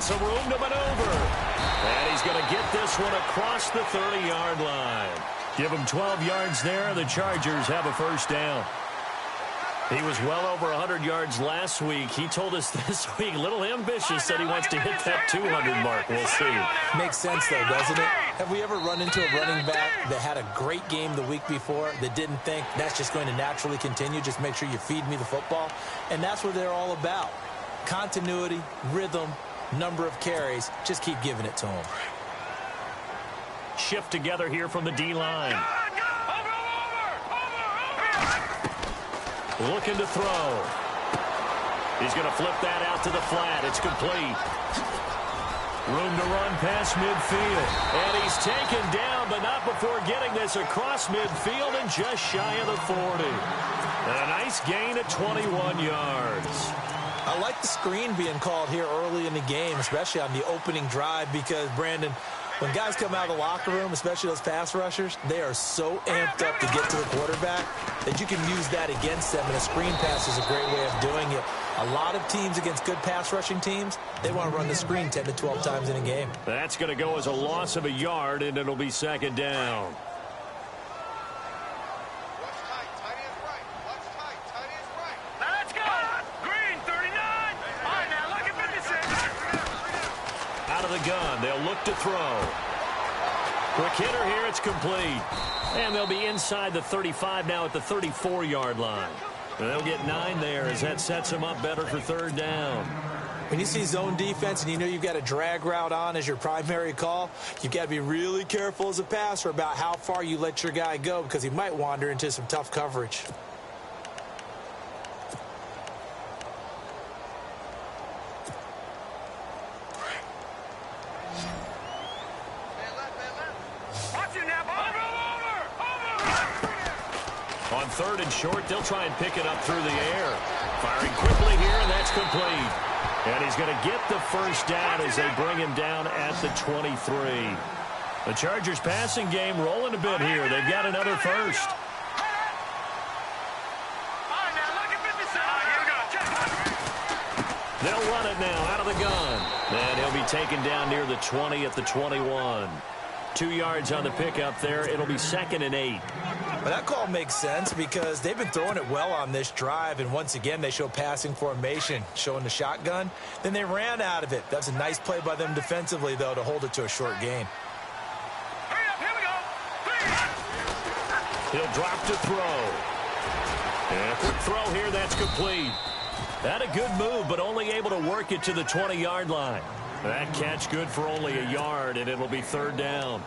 some room to maneuver. And he's going to get this one across the 30-yard line. Give him 12 yards there. The Chargers have a first down. He was well over 100 yards last week. He told us this week, a little ambitious, said he wants to hit that 200 mark. We'll see. Makes sense, though, doesn't it? Have we ever run into a running back that had a great game the week before that didn't think that's just going to naturally continue? Just make sure you feed me the football. And that's what they're all about. Continuity, rhythm, number of carries. Just keep giving it to him. Shift together here from the D-line. Looking to throw. He's going to flip that out to the flat. It's complete. Room to run past midfield. And he's taken down, but not before getting this across midfield and just shy of the 40. And a nice gain at 21 yards. I like the screen being called here early in the game, especially on the opening drive, because, Brandon, when guys come out of the locker room, especially those pass rushers, they are so amped up to get to the quarterback that you can use that against them, and a screen pass is a great way of doing it. A lot of teams against good pass rushing teams, they want to run the screen 10 to 12 times in a game. That's going to go as a loss of a yard, and it'll be second down. Gun. They'll look to throw. Quick hitter here. It's complete. And they'll be inside the 35 now at the 34-yard line. And they'll get 9 there as that sets them up better for third down. When you see zone defense and you know you've got a drag route on as your primary call, you've got to be really careful as a passer about how far you let your guy go because he might wander into some tough coverage. On third and short, they'll try and pick it up through the air. Firing quickly here, and that's complete. And he's going to get the first down as they bring him down at the 23. The Chargers passing game rolling a bit here. They've got another first. They'll run it now out of the gun. And he'll be taken down near the 20 at the 21. 2 yards on the pickup there. It'll be second and 8. Well, that call makes sense because they've been throwing it well on this drive, and once again they show passing formation, showing the shotgun. Then they ran out of it. That's a nice play by them defensively, though, to hold it to a short gain. He'll drop to throw. And a quick throw here, that's complete. Had a good move, but only able to work it to the 20-yard line. That catch good for only a yard, and it'll be third down.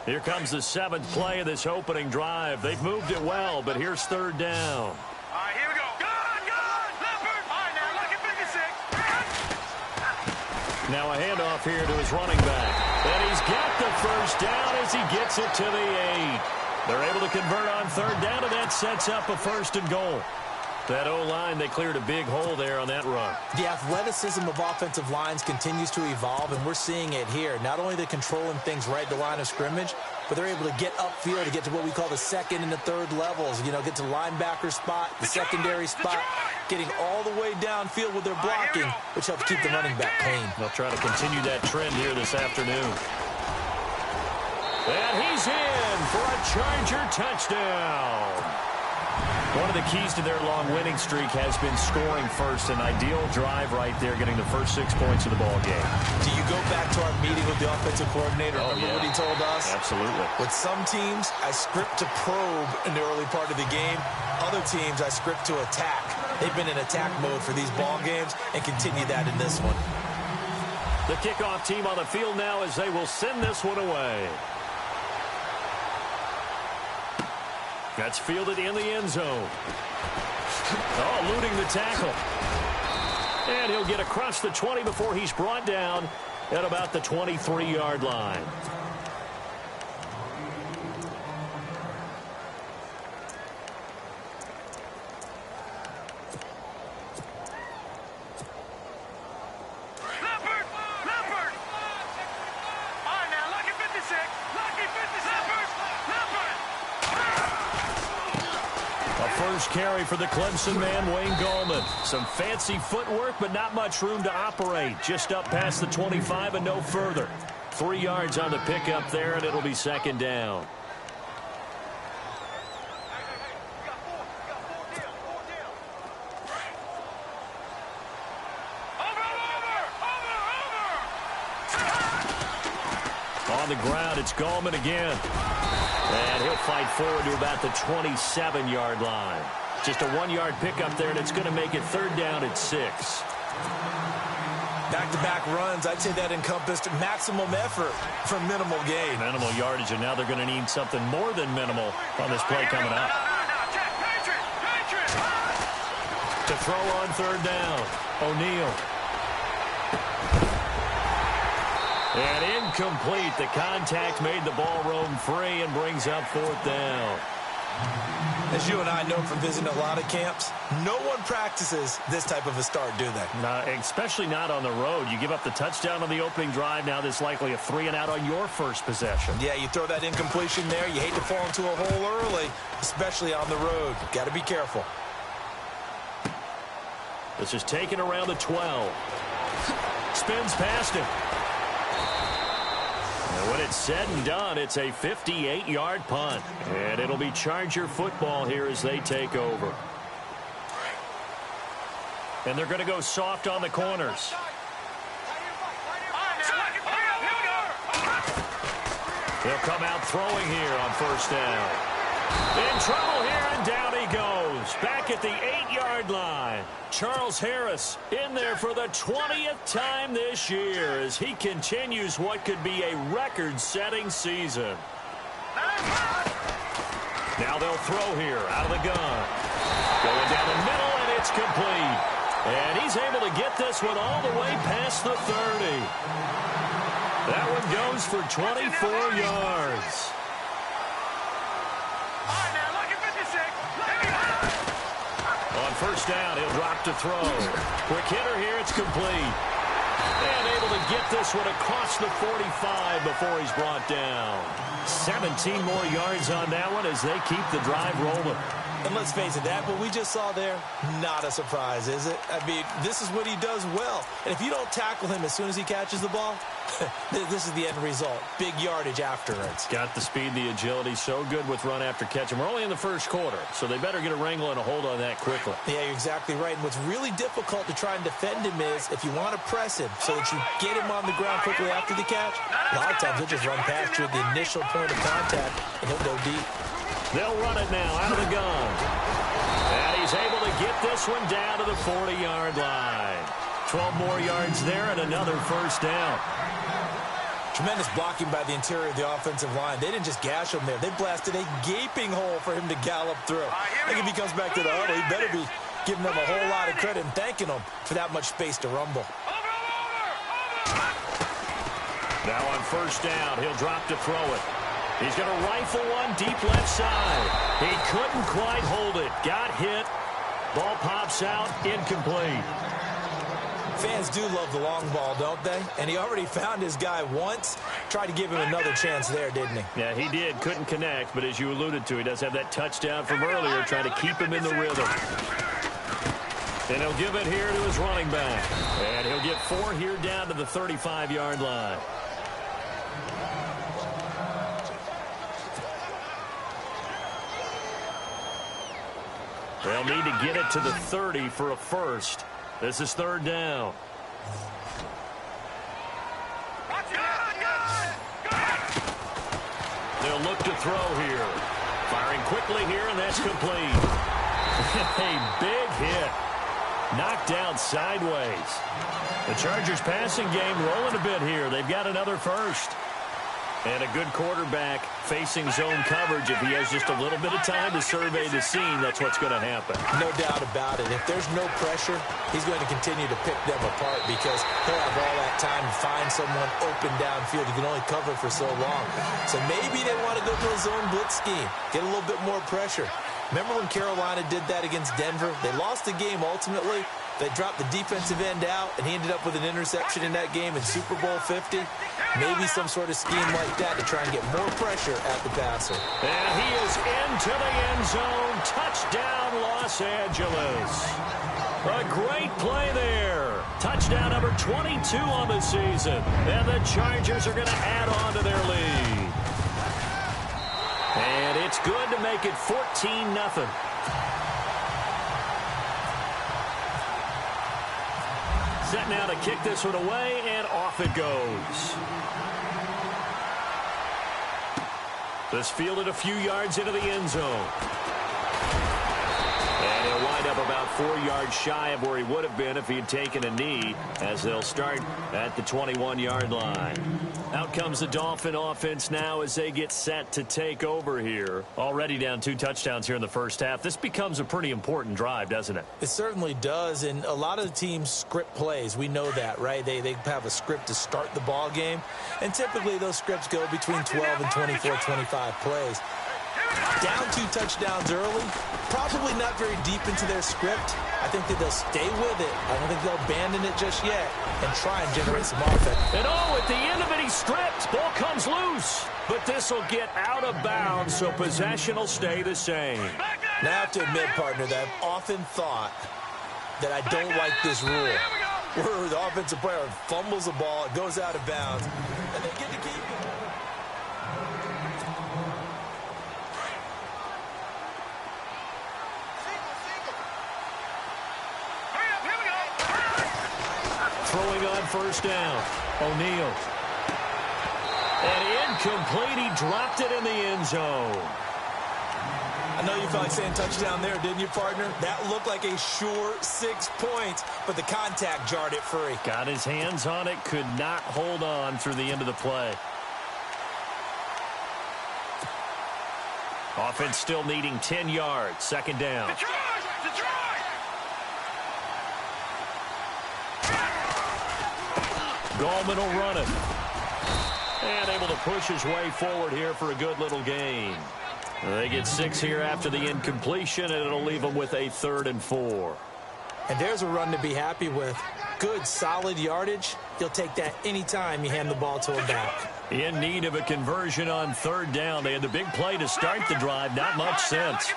Here comes the 7th play of this opening drive. They've moved it well, but here's third down. All right, here we go. Gun! Leopard! All right, now, look at 56. Now a handoff here to his running back. And he's got the first down as he gets it to the 8. They're able to convert on third down, and that sets up a first and goal. That O-line, they cleared a big hole there on that run. The athleticism of offensive lines continues to evolve, and we're seeing it here. Not only are they controlling things right at the line of scrimmage, but they're able to get upfield to get to what we call the second and the third levels. You know, get to the linebacker spot, the secondary spot, getting all the way downfield with their blocking, which helps keep the running back clean. They'll try to continue that trend here this afternoon. And he's in for a Charger touchdown. One of the keys to their long winning streak has been scoring first. An ideal drive right there, getting the first 6 points of the ball game. Do you go back to our meeting with the offensive coordinator? Remember what he told us? Absolutely. With some teams, I script to probe in the early part of the game. Other teams, I script to attack. They've been in attack mode for these ball games and continue that in this one. The kickoff team on the field now as they will send this one away. That's fielded in the end zone. Oh, eluding the tackle. And he'll get across the 20 before he's brought down at about the 23-yard line. first carry for the Clemson man, Wayne Gallman. Some fancy footwork, but not much room to operate. Just up past the 25 and no further. 3 yards on the pickup there, and it'll be second down. On the ground, it's Gallman again. And he'll fight forward to about the 27-yard line. Just a 1-yard pickup there, and it's going to make it third down at 6. Back-to-back runs, I'd say that encompassed maximum effort for minimal gain. Minimal yardage, and now they're going to need something more than minimal on this play coming up. To throw on third down, O'Neal. And incomplete. The contact made the ball roam free and brings up fourth down. As you and I know from visiting a lot of camps, no one practices this type of a start, do they? No, especially not on the road. You give up the touchdown on the opening drive. Now there's likely a 3-and-out on your first possession. Yeah, you throw that incompletion there. You hate to fall into a hole early, especially on the road. Got to be careful. This is taken around the 12. Spins past him. And when it's said and done, it's a 58-yard punt. And it'll be Charger football here as they take over. And they're going to go soft on the corners. They'll come out throwing here on first down. In trouble here, and down he goes. Back at the 8-yard line. Charles Harris in there for the 20th time this year as he continues what could be a record-setting season. Now they'll throw here out of the gun. Going down the middle, and it's complete. And he's able to get this one all the way past the 30. That one goes for 24 yards. On first down, he'll drop to throw. Quick hitter here, it's complete. And able to get this one across the 45 before he's brought down. 17 more yards on that one as they keep the drive rolling. And let's face it, that what we just saw there, not a surprise, is it? I mean, this is what he does well. And if you don't tackle him as soon as he catches the ball, this is the end result. Big yardage afterwards. Got the speed, the agility, so good with run after catch. And we're only in the first quarter, so they better get a wrangle and a hold on that quickly. Yeah, you're exactly right. And what's really difficult to try and defend him is if you want to press him so that you get him on the ground quickly after the catch, a lot of times he'll just run past you at the initial point of contact, and he'll go deep. They'll run it now out of the gun. And he's able to get this one down to the 40-yard line. 12 more yards there and another first down. Tremendous blocking by the interior of the offensive line. They didn't just gash him there. They blasted a gaping hole for him to gallop through. I think if he comes back to the huddle, he better be giving them a whole lot of credit and thanking them for that much space to rumble. Now on first down, he'll drop to throw it. He's going to rifle one deep left side. He couldn't quite hold it. Got hit. Ball pops out. Incomplete. Fans do love the long ball, don't they? And he already found his guy once. Tried to give him another chance there, didn't he? Yeah, he did. Couldn't connect. But as you alluded to, he does have that touchdown from earlier, trying to keep him in the rhythm. And he'll give it here to his running back. And he'll get 4 here down to the 35-yard line. They'll need to get it to the 30 for a first. This is third down. They'll look to throw here. Firing quickly here, and that's complete. A big hit. Knocked down sideways. The Chargers passing game rolling a bit here. They've got another first. And a good quarterback facing zone coverage. If he has just a little bit of time to survey the scene, that's what's going to happen. No doubt about it. If there's no pressure, he's going to continue to pick them apart because he'll have all that time to find someone open downfield. He can only cover for so long. So maybe they want to go to a zone blitz scheme, get a little bit more pressure. Remember when Carolina did that against Denver? They lost the game ultimately, They dropped the defensive end out, and he ended up with an interception in that game in Super Bowl 50. Maybe some sort of scheme like that to try and get more pressure at the passer. And he is into the end zone. Touchdown, Los Angeles. A great play there. Touchdown number 22 on the season. And the Chargers are going to add on to their lead. And it's good to make it 14-0. Set now to kick this one away, and off it goes. This fielded a few yards into the end zone. And he'll wind up about 4 yards shy of where he would have been if he had taken a knee, as they'll start at the 21-yard line. Out comes the Dolphin offense now as they get set to take over here. Already down 2 touchdowns here in the first half. This becomes a pretty important drive, doesn't it? It certainly does, and a lot of the teams script plays. We know that, right? They have a script to start the ball game, and typically those scripts go between 12 and 24, 25 plays. Down 2 touchdowns early, probably not very deep into their script. I think that they'll stay with it. I don't think they'll abandon it just yet and try and generate some offense. And at the end of it, he's stripped. Ball comes loose. But this will get out of bounds, so possession will stay the same. Now I have to admit, partner, that I've often thought that I don't like this rule, where the offensive player fumbles the ball, it goes out of bounds, and they get to keep it. Throwing on first down. O'Neal. And incomplete. He dropped it in the end zone. I know you felt like saying touchdown there, didn't you, partner? That looked like a sure 6 points, but the contact jarred it free. Got his hands on it, could not hold on through the end of the play. Offense still needing 10 yards. Second down. Gallman will run it. And able to push his way forward here for a good little gain. They get 6 here after the incompletion, and it'll leave them with a 3rd and 4. And there's a run to be happy with. Good, solid yardage. You'll take that anytime you hand the ball to him back. In need of a conversion on 3rd down. They had the big play to start the drive. Not much sense.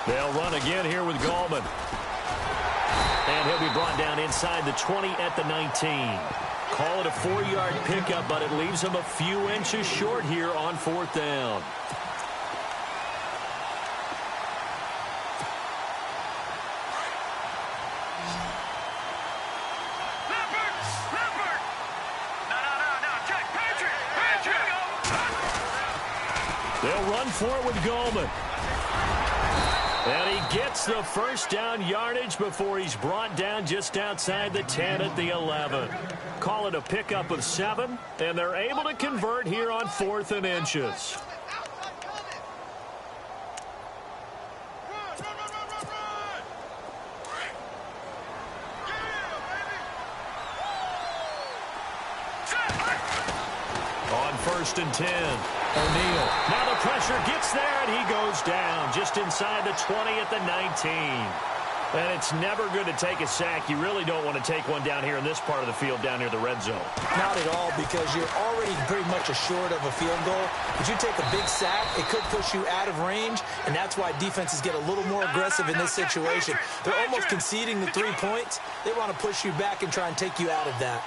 They'll run again here with Gallman. And he'll be brought down inside the 20 at the 19. Call it a 4-yard pickup, but it leaves him a few inches short here on 4th down. They'll run for it with Gallman. And he gets the first down yardage before he's brought down just outside the 10 at the 11. Call it a pickup of 7, and they're able to convert here on 4th and inches. On 1st and 10. O'Neal. Now the pressure gets there, and he goes down just inside the 20 at the 19. And it's never good to take a sack. You really don't want to take one down here in this part of the field down near the red zone. Not at all, because you're already pretty much assured of a field goal. If you take a big sack, it could push you out of range, and that's why defenses get a little more aggressive in this situation. They're almost conceding the 3 points. They want to push you back and try and take you out of that.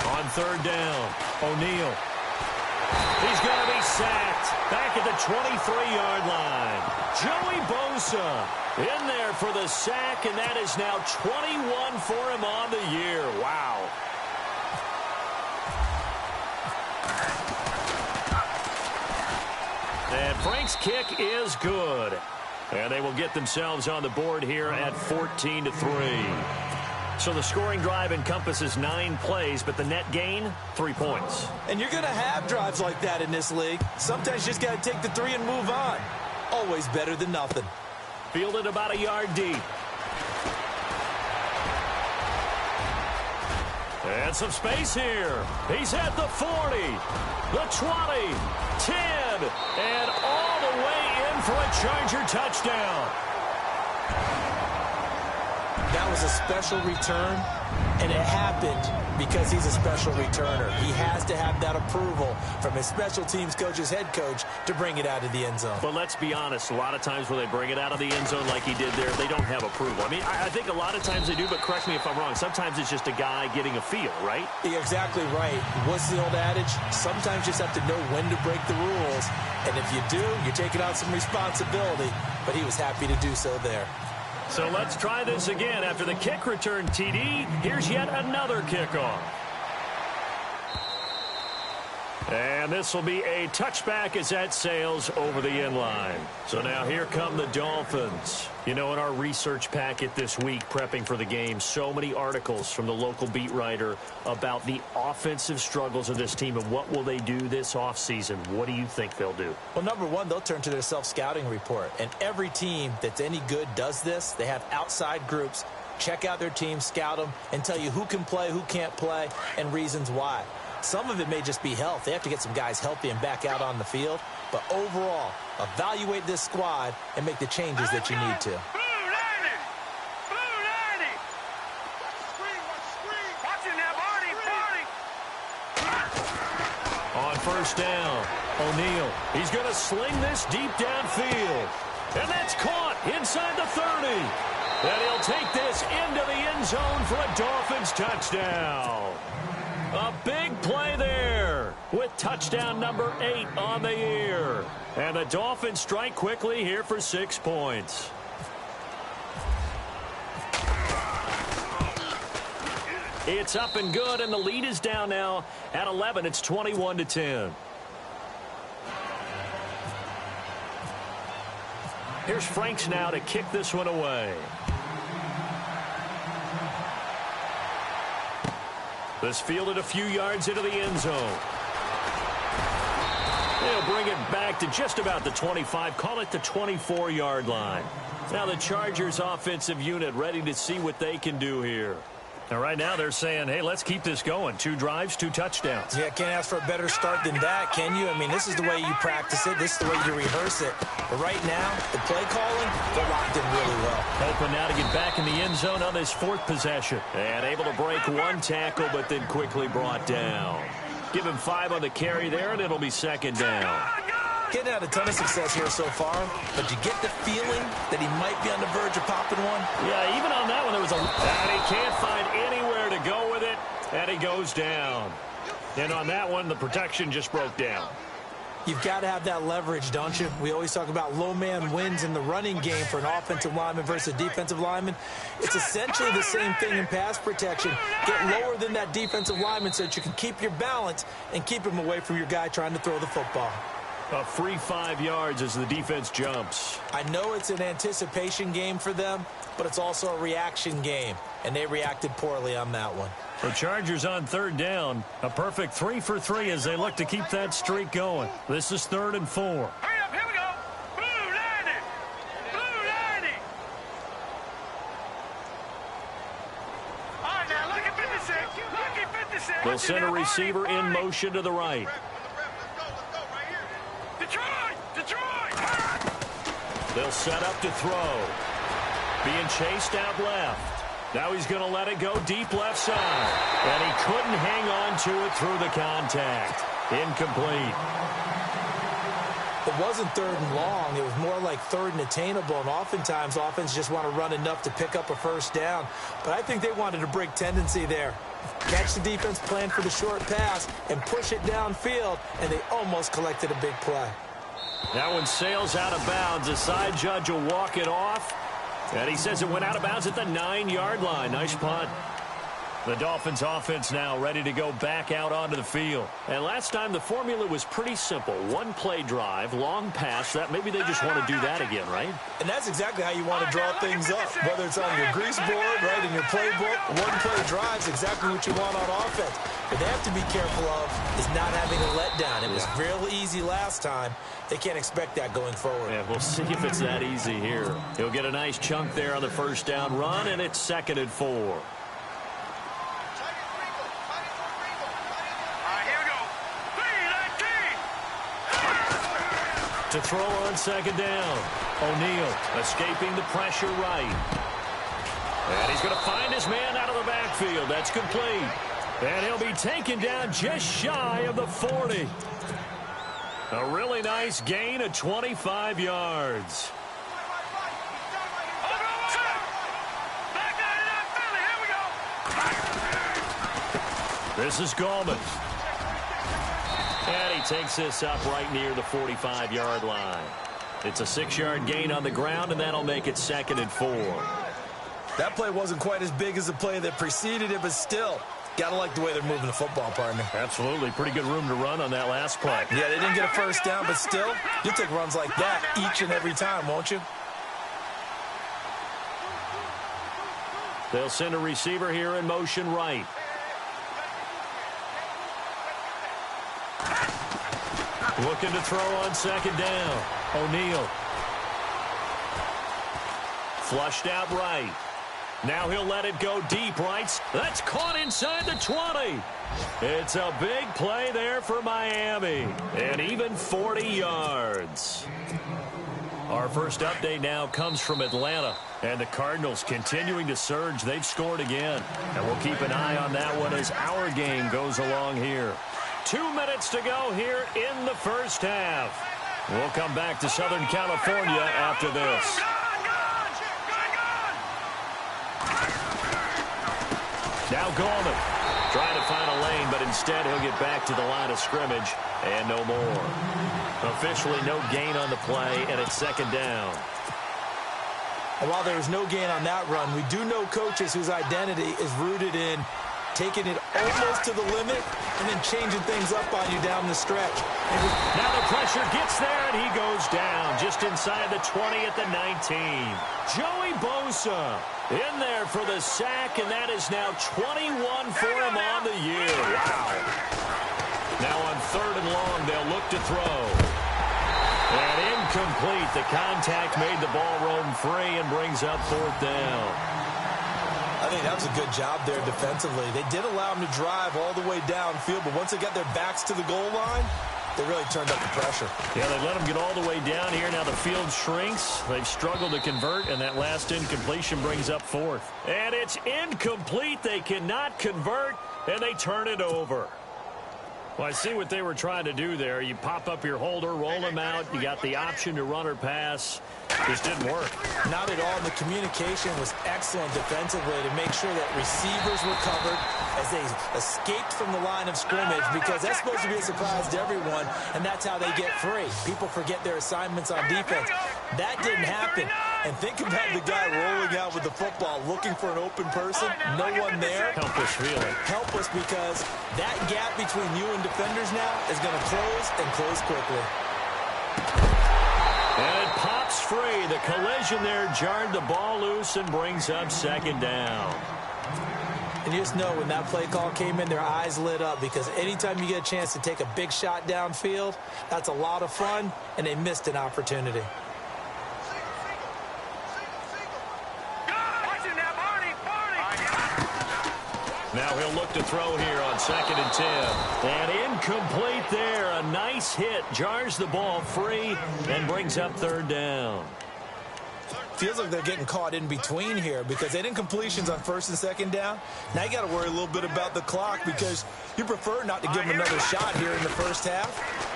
On 3rd down, O'Neal. He's going to be sacked back at the 23-yard line. Joey Bosa in there for the sack, and that is now 21 for him on the year. Wow. And Frank's kick is good. And they will get themselves on the board here at 14-3. So the scoring drive encompasses 9 plays, but the net gain, 3 points. And you're going to have drives like that in this league. Sometimes you just got to take the 3 and move on. Always better than nothing. Fielded about a yard deep. And some space here. He's at the 40, the 20, 10, and all the way for a Charger touchdown. That was a special return, and it happened because he's a special returner. He has to have that approval from his special teams coach's head coach to bring it out of the end zone. But let's be honest, a lot of times when they bring it out of the end zone like he did there, they don't have approval. I mean, I think a lot of times they do, but correct me if I'm wrong. Sometimes it's just a guy getting a feel, right? You're exactly right. What's the old adage? Sometimes you just have to know when to break the rules. And if you do, you're taking on some responsibility. But he was happy to do so there. So let's try this again. After the kick return TD, here's yet another kickoff. And this will be a touchback as that sails over the end line. So now here come the Dolphins. You know, in our research packet this week, prepping for the game, so many articles from the local beat writer about the offensive struggles of this team and what will they do this offseason. What do you think they'll do? Well, number one, they'll turn to their self-scouting report. And every team that's any good does this. They have outside groups. Check out their team, scout them, and tell you who can play, who can't play, and reasons why. Some of it may just be health. They have to get some guys healthy and back out on the field. But overall, evaluate this squad and make the changes that you need to. On first down, O'Neal. He's going to sling this deep downfield. And that's caught inside the 30. And he'll take this into the end zone for a Dolphins touchdown. A big play there with touchdown number 8 on the year. And the Dolphins strike quickly here for 6 points. It's up and good, and the lead is down now at 11. It's 21-10. Here's Franks now to kick this one away. This fielded a few yards into the end zone. They'll bring it back to just about the 25, call it the 24-yard line. Now the Chargers offensive unit ready to see what they can do here. And right now they're saying, hey, let's keep this going. 2 drives, 2 touchdowns. Yeah, can't ask for a better start than that, can you? I mean, this is the way you practice it. This is the way you rehearse it. But right now, the play calling, they're locked in really well. Hoping now to get back in the end zone on this 4th possession. And able to break 1 tackle, but then quickly brought down. Give him 5 on the carry there, and it'll be 2nd down. Getting had a ton of success here so far, but you get the feeling that he might be on the verge of popping one. Yeah, even on that one, there was a... And he can't find anywhere to go with it, and he goes down. And on that one, the protection just broke down. You've got to have that leverage, don't you? We always talk about low man wins in the running game for an offensive lineman versus a defensive lineman. It's essentially the same thing in pass protection. Get lower than that defensive lineman so that you can keep your balance and keep him away from your guy trying to throw the football. A free 5 yards as the defense jumps. I know it's an anticipation game for them, but it's also a reaction game, and they reacted poorly on that one. The Chargers on 3rd down. A perfect 3 for 3 as they look to keep that streak going. This is 3rd and 4. Hurry up, here we go. Blue 90. Blue 90. All right, now look at 56. Look at 56. They'll send a receiver in motion to the right. They'll set up to throw. Being chased out left. Now he's going to let it go deep left side. And he couldn't hang on to it through the contact. Incomplete. It wasn't 3rd and long. It was more like 3rd and attainable. And oftentimes, offense just want to run enough to pick up a 1st down. But I think they wanted to break tendency there. Catch the defense plan for the short pass and push it downfield. And they almost collected a big play. That one sails out of bounds. The side judge will walk it off. And he says it went out of bounds at the 9-yard line. Nice punt. The Dolphins offense now ready to go back out onto the field. And last time the formula was pretty simple. 1 play drive, long pass. That maybe they just want to do that again, right? And that's exactly how you want to draw things up. Whether it's on your grease board, right, in your playbook, 1 play drive is exactly what you want on offense. What they have to be careful of is not having a letdown. It was real easy last time. They can't expect that going forward. Yeah, we'll see if it's that easy here. He'll get a nice chunk there on the 1st down run, and it's 2nd and 4. To throw on second down. O'Neal escaping the pressure right. And he's going to find his man out of the backfield. That's complete. And he'll be taken down just shy of the 40. A really nice gain of 25 yards. This is Gallman. And he takes this up right near the 45-yard line. It's a 6-yard gain on the ground, and that'll make it 2nd and 4. That play wasn't quite as big as the play that preceded it, but still, gotta like the way they're moving the football, partner. Absolutely. Pretty good room to run on that last play. Yeah, they didn't get a first down, but still, you'll take runs like that each and every time, won't you? They'll send a receiver here in motion right. Looking to throw on second down. O'Neal. Flushed out right. Now he'll let it go deep right. That's caught inside the 20. It's a big play there for Miami. And even 40 yards. Our first update now comes from Atlanta. And the Cardinals continuing to surge. They've scored again. And we'll keep an eye on that one as our game goes along here. 2 minutes to go here in the first half. We'll come back to Southern California after this. Now Gallman trying to find a lane, but instead he'll get back to the line of scrimmage and no more. Officially no gain on the play, and it's 2nd down. And while there was no gain on that run, we do know coaches whose identity is rooted in taking it almost to the limit and then changing things up on you down the stretch. Now the pressure gets there, and he goes down just inside the 20 at the 19. Joey Bosa in there for the sack, and that is now 21 for him on the year. Wow. Now on 3rd and long, they'll look to throw. And incomplete. The contact made the ball roam free and brings up 4th down. I think that was a good job there defensively. They did allow them to drive all the way downfield, but once they got their backs to the goal line, they really turned up the pressure. Yeah, they let them get all the way down here. Now the field shrinks. They've struggled to convert, and that last incompletion brings up 4th. And it's incomplete. They cannot convert, and they turn it over. Well, I see what they were trying to do there. You pop up your holder, roll him out. You got the option to run or pass. Just didn't work. Not at all. And the communication was excellent defensively to make sure that receivers were covered as they escaped from the line of scrimmage, because that's supposed to be a surprise to everyone, and that's how they get free. People forget their assignments on defense. That didn't happen. And think about the guy rolling out with the football, looking for an open person, no one there. Helpless feeling. Helpless, because that gap between you and defenders now is going to close and close quickly. And it pops free. The collision there jarred the ball loose and brings up 2nd down. And you just know when that play call came in, their eyes lit up, because anytime you get a chance to take a big shot downfield, that's a lot of fun, and they missed an opportunity. Now he'll look to throw here on 2nd and 10. And incomplete there. A nice hit. Jars the ball free and brings up 3rd down. Feels like they're getting caught in between here, because they didn't completions on 1st and 2nd down. Now you got to worry a little bit about the clock, because you prefer not to give them another shot here in the first half.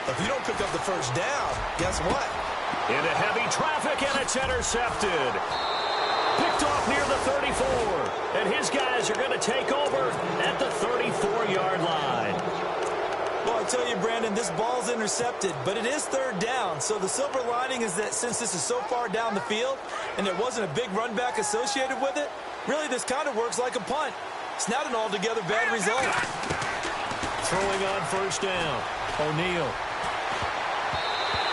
If you don't pick up the first down, guess what? Into heavy traffic, and it's intercepted. Picked off near the 34. And his guys are going to take over at the 34-yard line. Well, I tell you, Brandon, this ball's intercepted, but it is 3rd down. So the silver lining is that since this is so far down the field and there wasn't a big run back associated with it, really this kind of works like a punt. It's not an altogether bad result. Throwing on 1st down. O'Neal.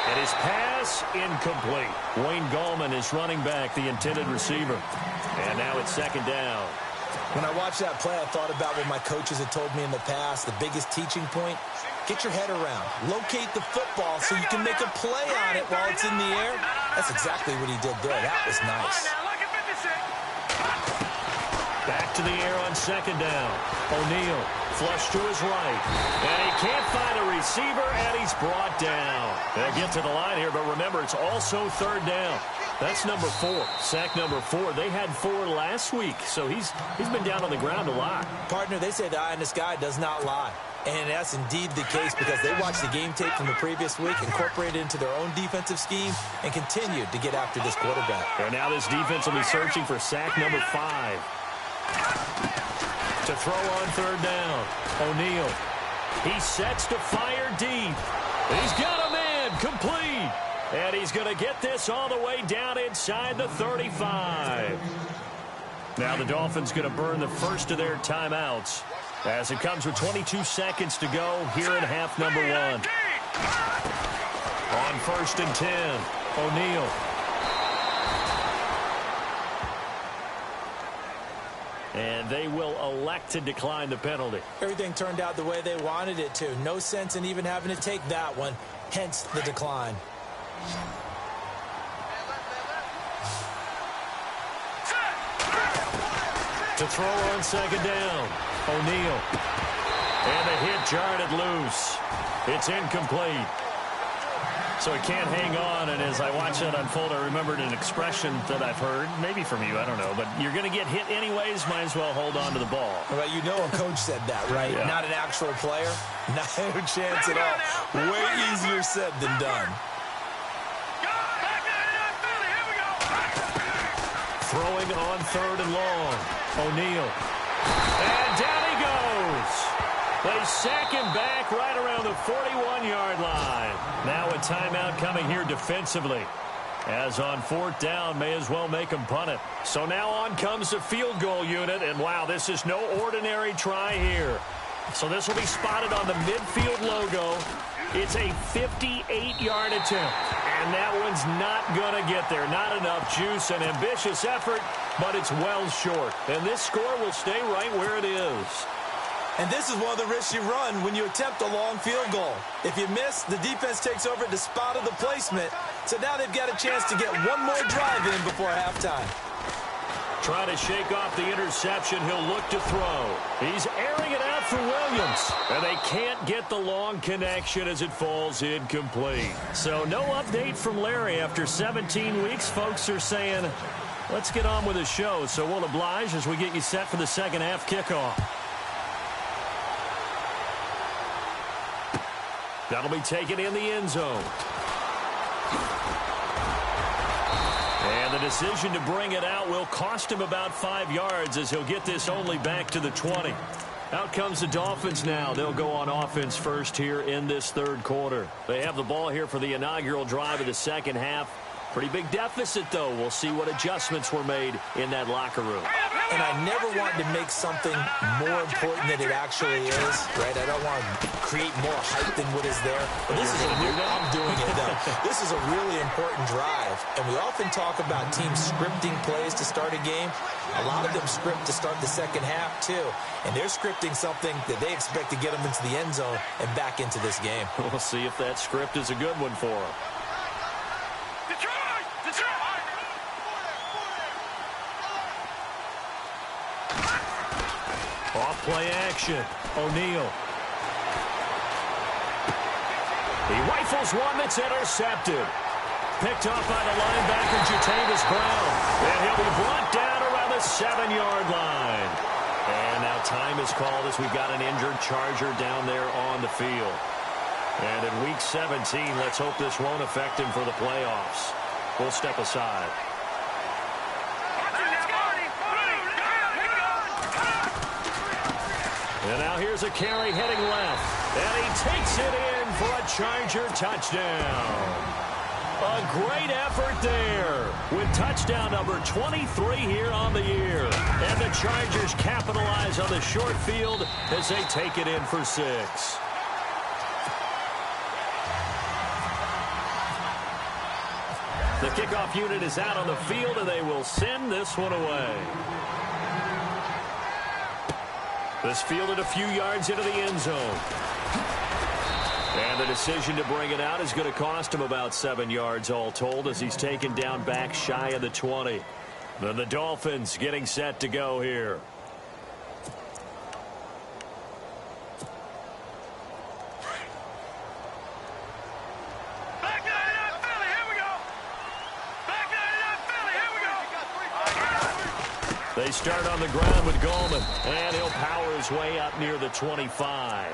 And his pass incomplete. Wayne Gallman is running back, the intended receiver. And now it's 2nd down. When I watched that play, I thought about what my coaches had told me in the past. The biggest teaching point, get your head around. Locate the football so you can make a play on it while it's in the air. That's exactly what he did there. That was nice. Back to the air on second down. O'Neal flush to his right. And he can't find a receiver, and he's brought down. They'll get to the line here, but remember, it's also third down. That's number 4, sack number 4. They had 4 last week, so he's been down on the ground a lot. Partner, they say the eye in the sky does not lie. And that's indeed the case because they watched the game tape from the previous week, incorporated it into their own defensive scheme, and continued to get after this quarterback. And now this defense will be searching for sack number 5. To throw on third down, O'Neal. He sets to fire deep. He's got a man, complete. And he's going to get this all the way down inside the 35. Now the Dolphins going to burn the first of their timeouts as it comes with 22 seconds to go here in half number 1. On 1st and 10, O'Neal. And they will elect to decline the penalty. Everything turned out the way they wanted it to. No sense in even having to take that one, hence the decline. To throw on second down, O'Neal. And the hit jarred it loose. It's incomplete. So he can't hang on, and as I watch that unfold, I remembered an expression that I've heard, maybe from you, I don't know, but you're going to get hit anyways, might as well hold on to the ball. Well, you know a coach said that, right? Yeah. Not an actual player. Not a chance at all. Way easier said than done. Throwing on third and long, O'Neal. And down he goes. They sack him back right around the 41-yard line. Now a timeout coming here defensively. As on 4th down, may as well make him punt it. So now on comes the field goal unit, and wow, this is no ordinary try here. So this will be spotted on the midfield logo. It's a 58-yard attempt, and that one's not going to get there. Not enough juice, an ambitious effort, but it's well short. And this score will stay right where it is. And this is one of the risks you run when you attempt a long field goal. If you miss, the defense takes over at the spot of the placement. So now they've got a chance to get one more drive in before halftime. Trying to shake off the interception. He'll look to throw. He's airing it out for Williams. And they can't get the long connection as it falls incomplete. So no update from Larry after 17 weeks. Folks are saying, let's get on with the show. So we'll oblige as we get you set for the second half kickoff. That'll be taken in the end zone. And the decision to bring it out will cost him about 5 yards as he'll get this only back to the 20. Out comes the Dolphins now. They'll go on offense first here in this third quarter. They have the ball here for the inaugural drive of the second half. Pretty big deficit, though. We'll see what adjustments were made in that locker room. And I never want to make something more important than it actually is, right? I don't want to create more hype than what is there. But this is I'm doing it, though. This is a really important drive. And we often talk about teams scripting plays to start a game. A lot of them script to start the second half, too. And they're scripting something that they expect to get them into the end zone and back into this game. We'll see if that script is a good one for them. Off-play action. O'Neal. He rifles one that's intercepted. Picked off by the linebacker, Jatavis Brown. And he'll be brought down around the 7-yard line. And now time is called as we've got an injured Charger down there on the field. And in Week 17, let's hope this won't affect him for the playoffs. We'll step aside. And now here's a carry heading left. And he takes it in for a Charger touchdown. A great effort there with touchdown number 23 here on the year. And the Chargers capitalize on the short field as they take it in for 6. The kickoff unit is out on the field, and they will send this one away. This fielded a few yards into the end zone. And the decision to bring it out is going to cost him about 7 yards all told as he's taken down back shy of the 20. Then the Dolphins getting set to go here. They start on the ground with Gallman, and he'll power his way up near the 25.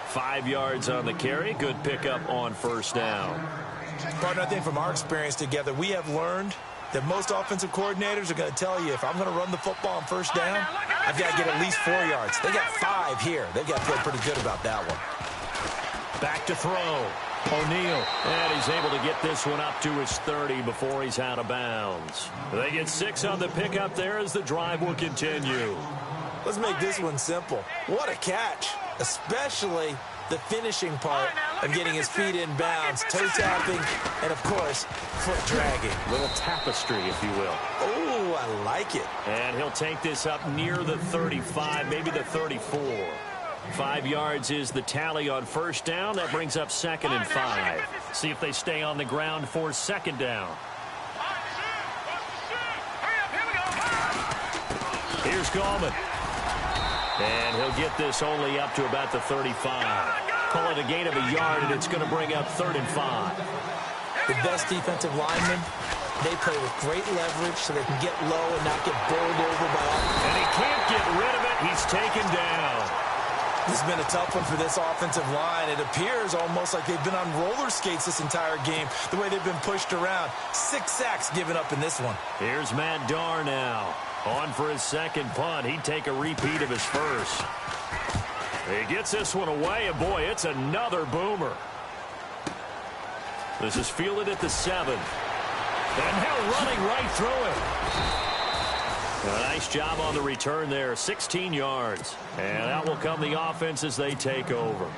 5 yards on the carry. Good pickup on first down. Partner, I think from our experience together, we have learned that most offensive coordinators are going to tell you, if I'm going to run the football on first down, I've got to get at least 4 yards. They got 5 here. They've got to feel pretty good about that one. Back to throw. O'Neal, and he's able to get this one up to his 30 before he's out of bounds. They get 6 on the pickup there as the drive will continue. Let's make this one simple. What a catch, especially the finishing part of getting his feet in bounds, toe tapping, and of course, foot dragging. Little tapestry, if you will. Oh, I like it. And he'll take this up near the 35, maybe the 34. 5 yards is the tally on first down. That brings up 2nd and 5. See if they stay on the ground for 2nd down. Here's Gallman. And he'll get this only up to about the 35. Call it a gain of a yard, and it's going to bring up 3rd and 5. The best defensive linemen, they play with great leverage so they can get low and not get bowled over by offense. And he can't get rid of it. He's taken down. This has been a tough one for this offensive line. It appears almost like they've been on roller skates this entire game, the way they've been pushed around. 6 sacks given up in this one. Here's Matt Darr now. On for his 2nd punt. He'd take a repeat of his first. He gets this one away, and boy, it's another boomer. This is fielded at the 7. And now running right through it. A nice job on the return there, 16 yards. And out will come the offense as they take over.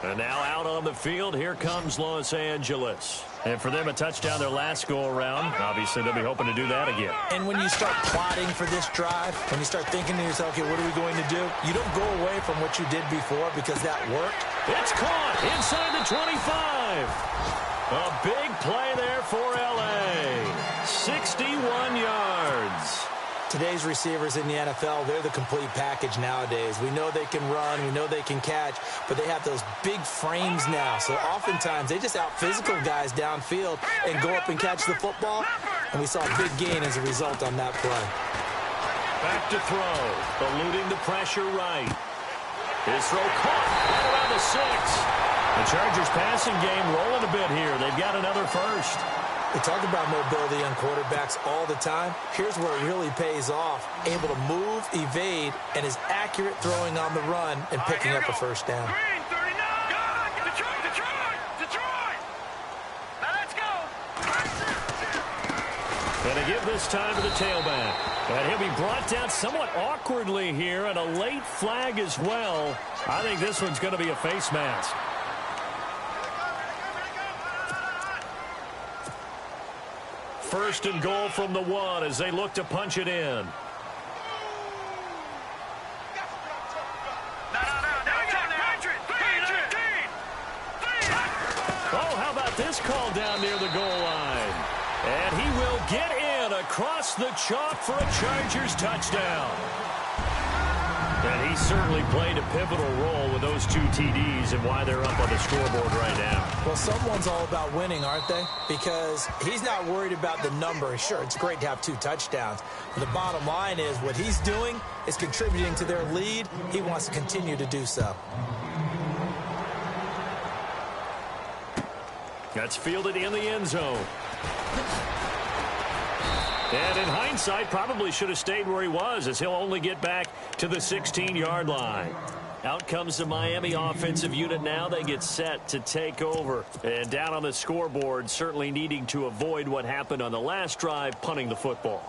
And now out on the field, here comes Los Angeles. And for them, a touchdown their last go-around. Obviously, they'll be hoping to do that again. And when you start plotting for this drive, when you start thinking to yourself, okay, what are we going to do? You don't go away from what you did before because that worked. It's caught inside the 25. A big play there for L.A. 61 yards. Today's receivers in the NFL, they're the complete package nowadays. We know they can run, we know they can catch, but they have those big frames now. So oftentimes they just out-physical guys downfield and go up and catch the football. And we saw a big gain as a result on that play. Back to throw, eluding the pressure right. His throw caught right around the 6. The Chargers passing game rolling a bit here. They've got another first. We talk about mobility on quarterbacks all the time. Here's where it really pays off. Able to move, evade, and is accurate throwing on the run and picking up a first down. Green, 39. Detroit. Now let's go. And they give this time to the tailback. And he'll be brought down somewhat awkwardly here, and a late flag as well. I think this one's going to be a face mask. First and goal from the 1 as they look to punch it in. Oh, how about this call down near the goal line? And he will get in across the chalk for a Chargers touchdown. And he certainly played a pivotal role with those 2 TDs and why they're up on the scoreboard right now. Well, someone's all about winning, aren't they? Because he's not worried about the number. Sure, it's great to have 2 touchdowns. But the bottom line is what he's doing is contributing to their lead. He wants to continue to do so. That's fielded in the end zone. And in hindsight, probably should have stayed where he was, as he'll only get back to the 16-yard line. Out comes the Miami offensive unit now. They get set to take over. And down on the scoreboard, certainly needing to avoid what happened on the last drive, punting the football.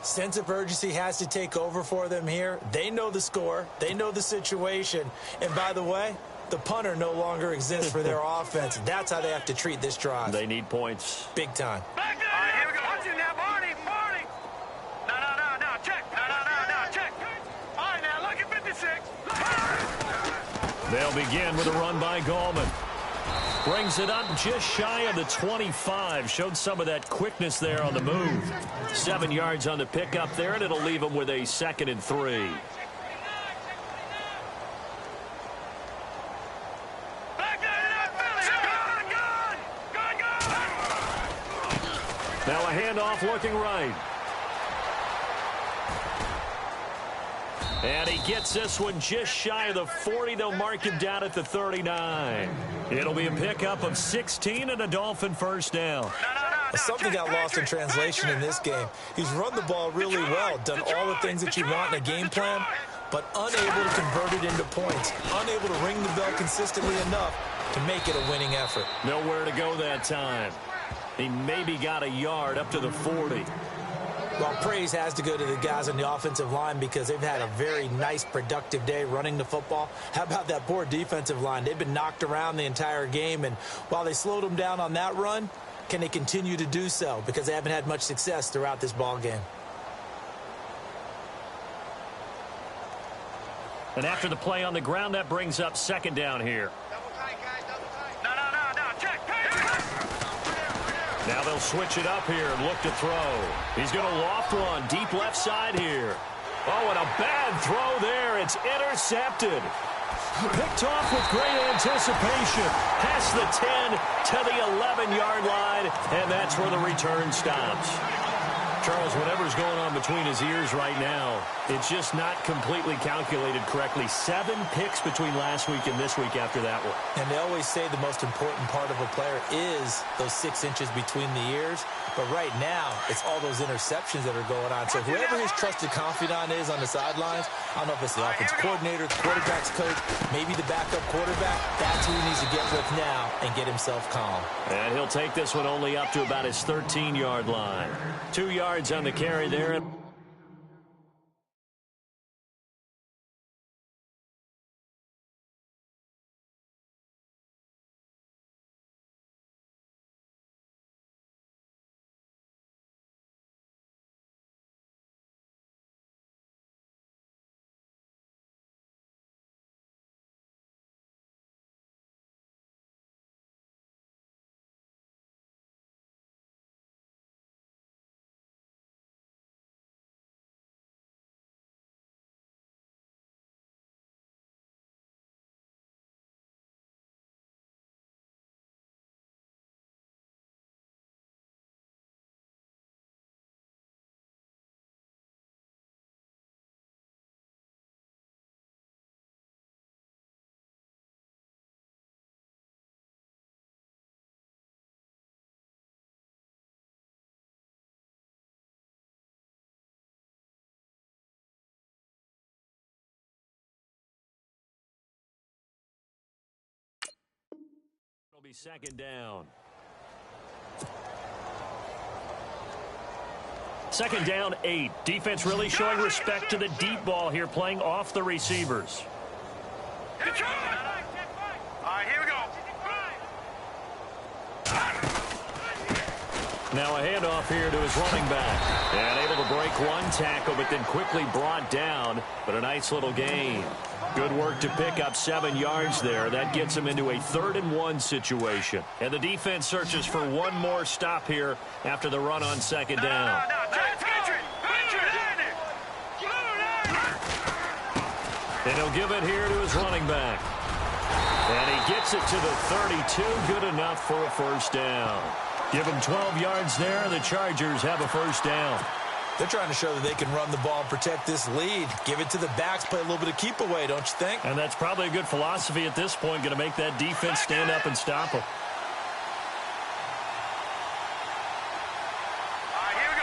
Sense of urgency has to take over for them here. They know the score. They know the situation. And by the way, the punter no longer exists for their offense. That's how they have to treat this drive. They need points. Big time. Back there. All right, here we go. Watch it now, Barney. No, check. No, check. All right, now, look at 56. They'll begin with a run by Gallman. Brings it up just shy of the 25. Showed some of that quickness there on the move. 7 yards on the pickup there, and it'll leave him with a 2nd and 3. Now a handoff looking right. And he gets this one just shy of the 40. They'll mark him down at the 39. It'll be a pickup of 16 and a Dolphin first down. Something got lost in translation in this game. He's run the ball really well, done all the things that you want in a game plan, but unable to convert it into points, unable to ring the bell consistently enough to make it a winning effort. Nowhere to go that time. He maybe got a yard up to the 40. Well, praise has to go to the guys on the offensive line because they've had a very nice, productive day running the football. How about that poor defensive line? They've been knocked around the entire game, and while they slowed them down on that run, can they continue to do so? Because they haven't had much success throughout this ball game. And after the play on the ground, that brings up second down here. Double tight, guys, double tight. No, check. Now they'll switch it up here and look to throw. He's going to loft one deep left side here. Oh, and a bad throw there. It's intercepted. Picked off with great anticipation. Past the 10 to the 11-yard line, and that's where the return stops. Charles, whatever's going on between his ears right now, it's just not completely calculated correctly. 7 picks between last week and this week after that one. And they always say the most important part of a player is those 6 inches between the ears. But right now, it's all those interceptions that are going on. So whoever his trusted confidant is on the sidelines, I don't know if it's the offensive coordinator, the quarterback's coach, maybe the backup quarterback, that's who he needs to get with now and get himself calm. And he'll take this one only up to about his 13-yard line. 2 yards on the carry there. It'll be second down. Second down, 8. Defense really showing respect to the deep ball here, playing off the receivers. All right, here we go. Now a handoff here to his running back. And able to break one tackle, but then quickly brought down. But a nice little gain. Good work to pick up 7 yards there. That gets him into a 3rd-and-1 situation. And the defense searches for one more stop here after the run on second down. And he'll give it here to his running back. And he gets it to the 32. Good enough for a first down. Give him 12 yards there. The Chargers have a first down. They're trying to show that they can run the ball and protect this lead. Give it to the backs, play a little bit of keep away, don't you think? And that's probably a good philosophy at this point, going to make that defense stand up and stop them. All right, here we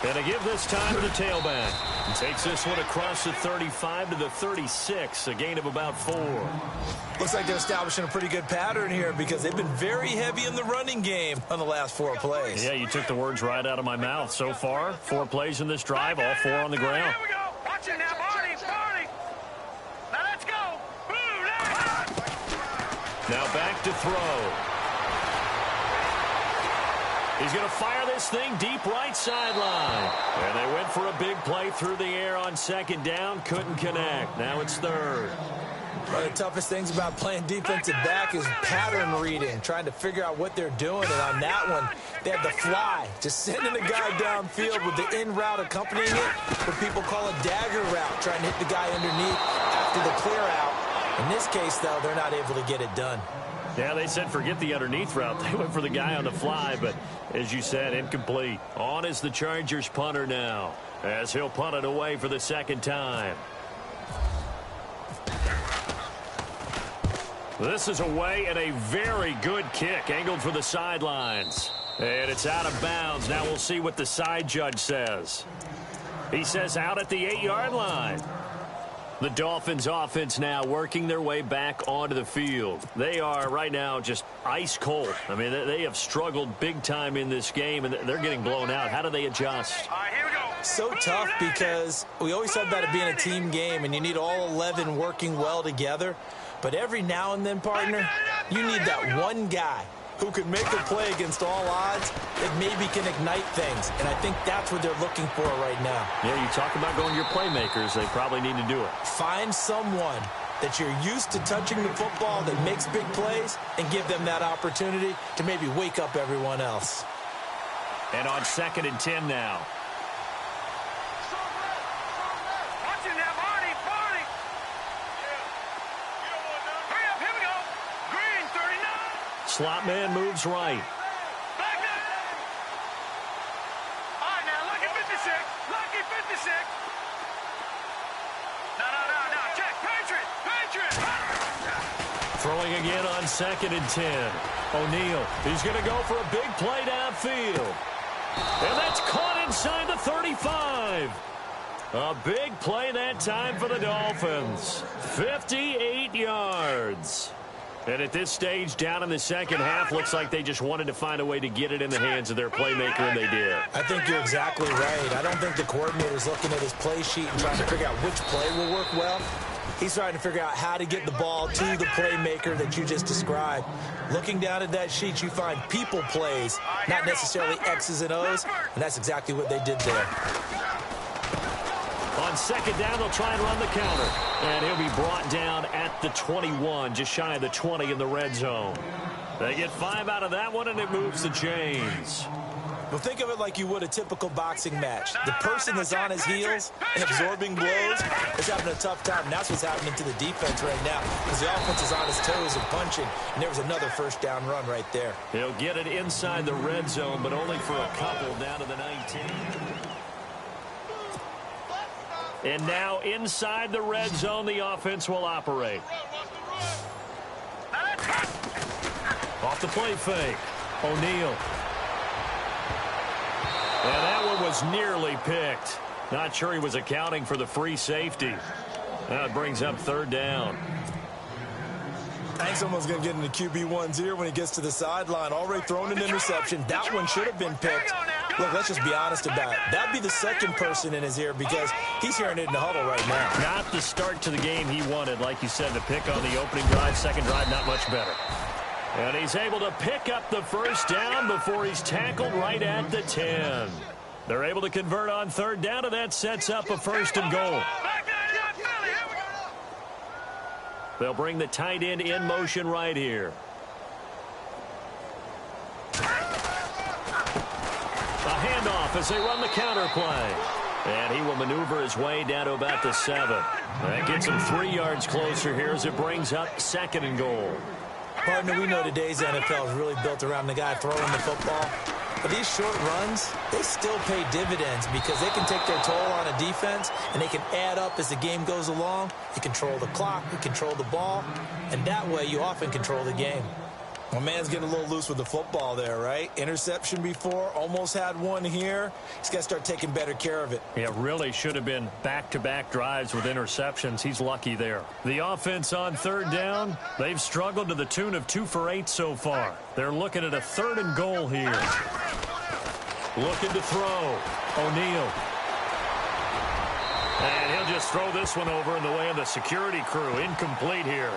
go. And to give this time to the tailback. He takes this one across the 35 to the 36, a gain of about 4. Looks like they're establishing a pretty good pattern here because they've been very heavy in the running game on the last 4 plays. Yeah, you took the words right out of my mouth. So far, 4 plays in this drive, all 4 on the ground. Here we go. Watch it now, Barney. Now let's go. Now back to throw. He's going to fire this thing deep right sideline. And they went for a big play through the air on second down. Couldn't connect. Now it's 3rd. One of the toughest things about playing defensive back is pattern reading, trying to figure out what they're doing. And on that one, they had the fly, just sending the guy downfield with the in route accompanying it, what people call a dagger route, trying to hit the guy underneath after the clear out. In this case, though, they're not able to get it done. Yeah, they said forget the underneath route. They went for the guy on the fly, but as you said, incomplete. On is the Chargers punter now. as he'll punt it away for the second time. This is away and a very good kick angled for the sidelines. And it's out of bounds. Now we'll see what the side judge says. He says out at the 8-yard line. The Dolphins offense now working their way back onto the field. They are right now just ice cold. I mean, they have struggled big time in this game, and they're getting blown out. How do they adjust? All right, here we go. So tough because we always talk about it being a team game, and you need all 11 working well together. But every now and then, partner, you need that one guy who can make a play against all odds that maybe can ignite things. And I think that's what they're looking for right now. Yeah, you talk about going to your playmakers. They probably need to do it. Find someone that you're used to touching the football that makes big plays and give them that opportunity to maybe wake up everyone else. And on 2nd and 10 now. Watch it now, Barney. Hurry up, here we go. Green, 39. Slot man moves right. Back up. All right, now, lucky 56. Lucky 56. No. Check. Patriot. Throwing again on 2nd and 10. O'Neal, he's going to go for a big play downfield. And that's caught inside the 35. A big play that time for the Dolphins. 58 yards. And at this stage, down in the second half, looks like they just wanted to find a way to get it in the hands of their playmaker, and they did. I think you're exactly right. I don't think the coordinator's looking at his play sheet and trying to figure out which play will work well. He's trying to figure out how to get the ball to the playmaker that you just described. Looking down at that sheet, you find people plays, not necessarily X's and O's, and that's exactly what they did there. On 2nd down, they'll try and run the counter. And he'll be brought down at the 21, just shy of the 20 in the red zone. They get 5 out of that one, and it moves the chains. Well, think of it like you would a typical boxing match. The person that's on his heels and absorbing blows is having a tough time. And that's what's happening to the defense right now because the offense is on his toes and punching, and there was another first down run right there. He'll get it inside the red zone, but only for a couple down to the 19. And now inside the red zone, the offense will operate. Off the play fake. O'Neal. And that one was nearly picked. Not sure he was accounting for the free safety. Now it brings up 3rd down. I think someone's going to get in the QB1's ear when he gets to the sideline. Already thrown an interception. That one should have been picked. Look, let's just be honest about it. That'd be the second person in his ear because he's hearing it in the huddle right now. Not the start to the game he wanted. Like you said, the pick on the opening drive, second drive, not much better. And he's able to pick up the first down before he's tackled right at the 10. They're able to convert on 3rd down, and that sets up a 1st and goal. They'll bring the tight end in motion right here. A handoff as they run the counter play. And he will maneuver his way down to about the 7. That gets him 3 yards closer here as it brings up 2nd and goal. Partner, we know today's NFL is really built around the guy throwing the football. But these short runs, they still pay dividends because they can take their toll on a defense and they can add up as the game goes along. You control the clock, you control the ball, and that way you often control the game. My man's getting a little loose with the football there, right? Interception before, almost had one here. He's got to start taking better care of it. Yeah, really should have been back-to-back drives with interceptions. He's lucky there. The offense on 3rd down, they've struggled to the tune of 2 for 8 so far. They're looking at a 3rd and goal here. Looking to throw. O'Neal. And he'll just throw this one over in the way of the security crew. Incomplete here.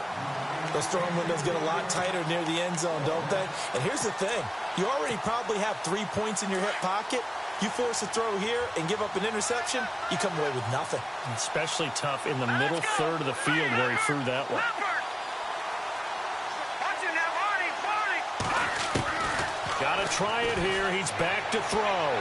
Those throwing windows get a lot tighter near the end zone, don't they? And here's the thing. You already probably have 3 points in your hip pocket. You force a throw here and give up an interception, you come away with nothing. Especially tough in the middle third of the field where he threw that one. Watch it now, Barney. Got to try it here. He's back to throw.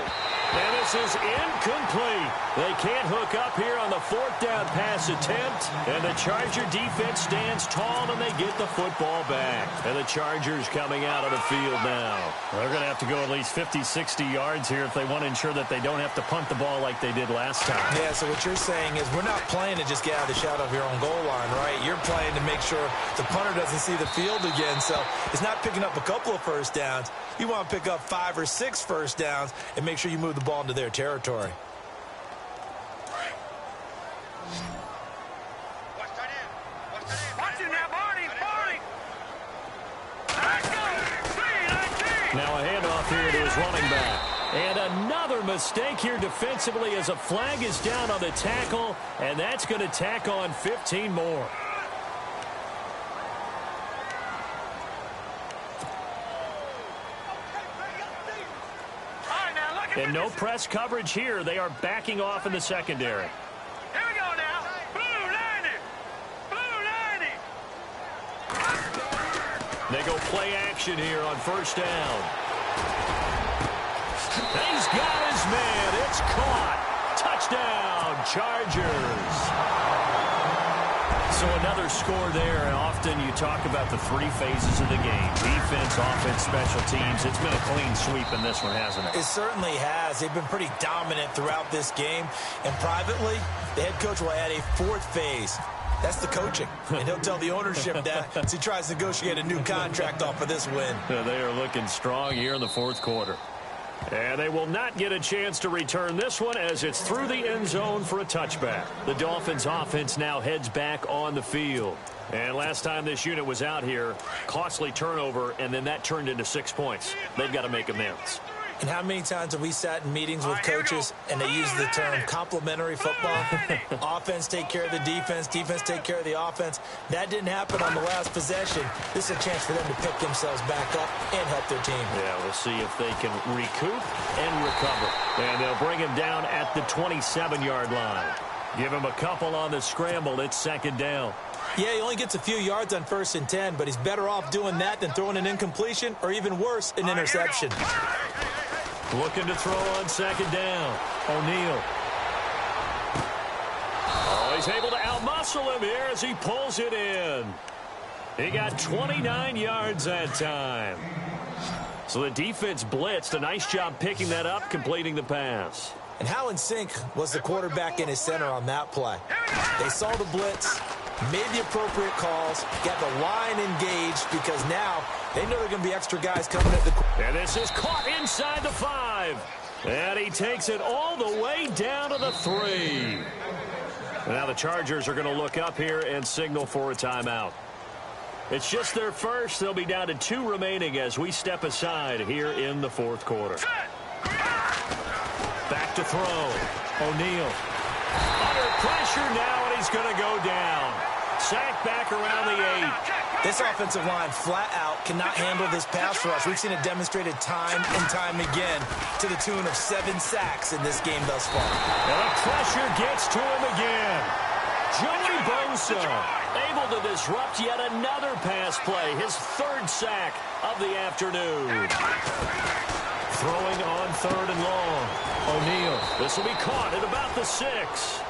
And this is incomplete. They can't hook up here on the fourth down pass attempt. And the Charger defense stands tall, and they get the football back. And the Chargers coming out of the field now. Well, they're going to have to go at least 50, 60 yards here if they want to ensure that they don't have to punt the ball like they did last time. Yeah, so what you're saying is we're not playing to just get out of the shadow of your own goal line, right? You're playing to make sure the punter doesn't see the field again. So it's not picking up a couple of first downs. You want to pick up 5 or 6 first downs and make sure you move the ball into their territory. Watch it now, Barney. Let's go. Now a handoff here to his running back. And another mistake here defensively as a flag is down on the tackle, and that's going to tack on 15 more. And no press coverage here. They are backing off in the secondary. Here we go now. Blue 90. They go play action here on first down. He's got his man. It's caught. Touchdown, Chargers. So another score there, and often you talk about the 3 phases of the game. Defense, offense, special teams. It's been a clean sweep in this one, hasn't it? It certainly has. They've been pretty dominant throughout this game. And privately, the head coach will add a 4th phase. That's the coaching. And he'll tell the ownership that as he tries to negotiate a new contract off of this win. They are looking strong here in the 4th quarter. And they will not get a chance to return this one as it's through the end zone for a touchback. The Dolphins offense now heads back on the field. And last time this unit was out here, costly turnover, and then that turned into 6 points. They've got to make amends. And how many times have we sat in meetings with coaches and they use the term complementary football? Offense take care of the defense, defense take care of the offense. That didn't happen on the last possession. This is a chance for them to pick themselves back up and help their team. Yeah, we'll see if they can recoup and recover. And they'll bring him down at the 27-yard line. Give him a couple on the scramble. It's second down. Yeah, he only gets a few yards on 1st and 10, but he's better off doing that than throwing an incompletion or even worse, an interception. Looking to throw on second down. O'Neal. Oh, he's able to outmuscle him here as he pulls it in. He got 29 yards that time. So the defense blitzed. A nice job picking that up, completing the pass. And how in sync was the quarterback and his center on that play? They saw the blitz, made the appropriate calls, got the line engaged because now they know there are going to be extra guys coming at the... And this is caught inside the 5. And he takes it all the way down to the 3. Now the Chargers are going to look up here and signal for a timeout. It's just their first. They'll be down to 2 remaining as we step aside here in the 4th quarter. Back to throw. O'Neal. Under pressure now, and he's going to go down. Sacked back around the 8. This offensive line flat out cannot handle this pass rush. We've seen it demonstrated time and time again to the tune of 7 sacks in this game thus far. And the pressure gets to him again. Joey Bosa able to disrupt yet another pass play. His 3rd sack of the afternoon. Throwing on 3rd and long. O'Neal. This will be caught at about the 6.